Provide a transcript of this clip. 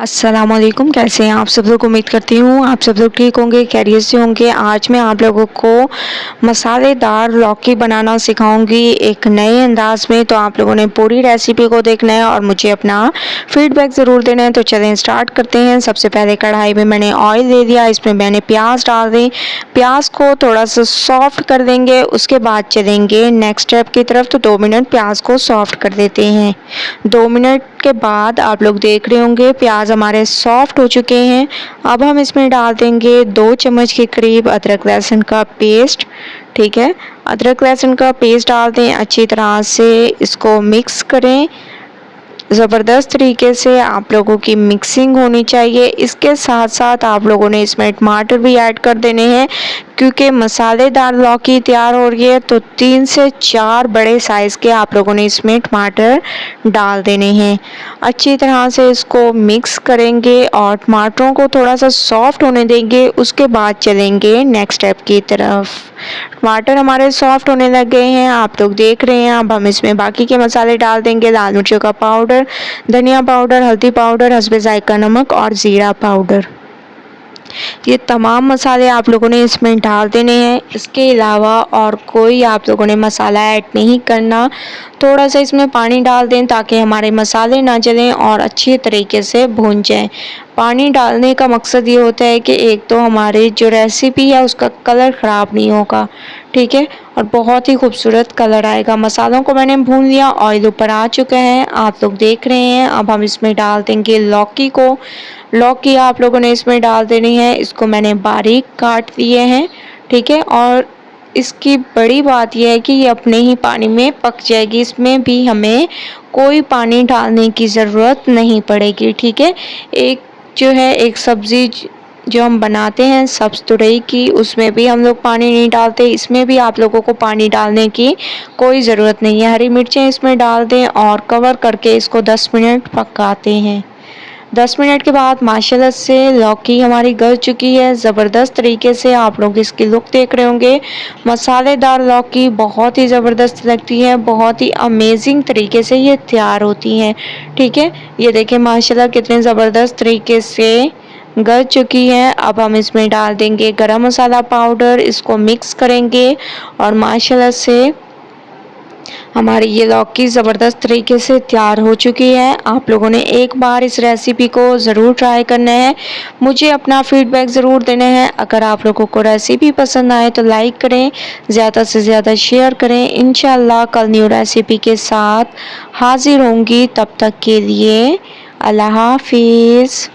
अस्सलामुअलैकुम। कैसे हैं आप सब लोग? उम्मीद करती हूँ आप सब लोग ठीक होंगे, खैरियत से होंगे। आज मैं आप लोगों को मसालेदार लौकी बनाना सिखाऊंगी एक नए अंदाज में। तो आप लोगों ने पूरी रेसिपी को देखना है और मुझे अपना फीडबैक ज़रूर देना है। तो चलें स्टार्ट करते हैं। सबसे पहले कढ़ाई में मैंने ऑयल ले लिया, इसमें मैंने प्याज डाल दी। प्याज को थोड़ा सा सॉफ्ट कर देंगे, उसके बाद चलेंगे नेक्स्ट स्टेप की तरफ। तो 2 मिनट प्याज को सॉफ्ट कर देते हैं। 2 मिनट के बाद आप लोग देख रहे होंगे प्याज हमारे सॉफ्ट हो चुके हैं। अब हम इसमें डाल देंगे 2 चम्मच के करीब अदरक लहसुन का पेस्ट। ठीक है, अदरक लहसुन का पेस्ट डाल दें, अच्छी तरह से इसको मिक्स करें। ज़बरदस्त तरीके से आप लोगों की मिक्सिंग होनी चाहिए। इसके साथ साथ आप लोगों ने इसमें टमाटर भी ऐड कर देने हैं, क्योंकि मसालेदार लौकी तैयार हो रही है। तो 3 से 4 बड़े साइज़ के आप लोगों ने इसमें टमाटर डाल देने हैं। अच्छी तरह से इसको मिक्स करेंगे और टमाटरों को थोड़ा सा सॉफ्ट होने देंगे। उसके बाद चलेंगे नेक्स्ट स्टेप की तरफ। टमाटर हमारे सॉफ्ट होने लग गए हैं, आप लोग देख रहे हैं। अब हम इसमें बाकी के मसाले डाल देंगे। लाल मिर्चों का पाउडर, धनिया पाउडर, हल्दी पाउडर, हस्बे जायका नमक और ज़ीरा पाउडर। ये तमाम मसाले आप लोगों ने इसमें डाल देने हैं। इसके अलावा और कोई आप लोगों ने मसाला ऐड नहीं करना। थोड़ा सा इसमें पानी डाल दें ताकि हमारे मसाले ना जलें और अच्छी तरीके से भून जाएं। पानी डालने का मकसद ये होता है कि एक तो हमारी जो रेसिपी है उसका कलर ख़राब नहीं होगा, ठीक है, और बहुत ही खूबसूरत कलर आएगा। मसालों को मैंने भून लिया, ऑयल ऊपर आ चुका है, आप लोग देख रहे हैं। अब हम इसमें डाल देंगे लौकी को। लौकी आप लोगों ने इसमें डाल देनी है। इसको मैंने बारीक काट दिए हैं, ठीक है। और इसकी बड़ी बात यह है कि ये अपने ही पानी में पक जाएगी, इसमें भी हमें कोई पानी डालने की ज़रूरत नहीं पड़ेगी, ठीक है। एक सब्ज़ी जो हम बनाते हैं सब्ज़ तुरई की, उसमें भी हम लोग पानी नहीं डालते। इसमें भी आप लोगों को पानी डालने की कोई ज़रूरत नहीं है। हरी मिर्चें इसमें डाल दें और कवर करके इसको 10 मिनट पकाते हैं। 10 मिनट के बाद माशाल्लाह से लौकी हमारी गल चुकी है ज़बरदस्त तरीके से। आप लोग इसकी लुक देख रहे होंगे। मसालेदार लौकी बहुत ही ज़बरदस्त लगती है, बहुत ही अमेजिंग तरीके से ये तैयार होती हैं, ठीक है। ये देखें माशाल्लाह कितने ज़बरदस्त तरीके से गल चुकी है। अब हम इसमें डाल देंगे गरम मसाला पाउडर, इसको मिक्स करेंगे और माशाल्लाह से हमारी ये लौकी ज़बरदस्त तरीके से तैयार हो चुकी है। आप लोगों ने एक बार इस रेसिपी को ज़रूर ट्राई करना है, मुझे अपना फीडबैक ज़रूर देना है। अगर आप लोगों को रेसिपी पसंद आए तो लाइक करें, ज़्यादा से ज़्यादा शेयर करें। इंशाल्लाह कल न्यू रेसिपी के साथ हाजिर होंगी। तब तक के लिए अल्लाह हाफिज़।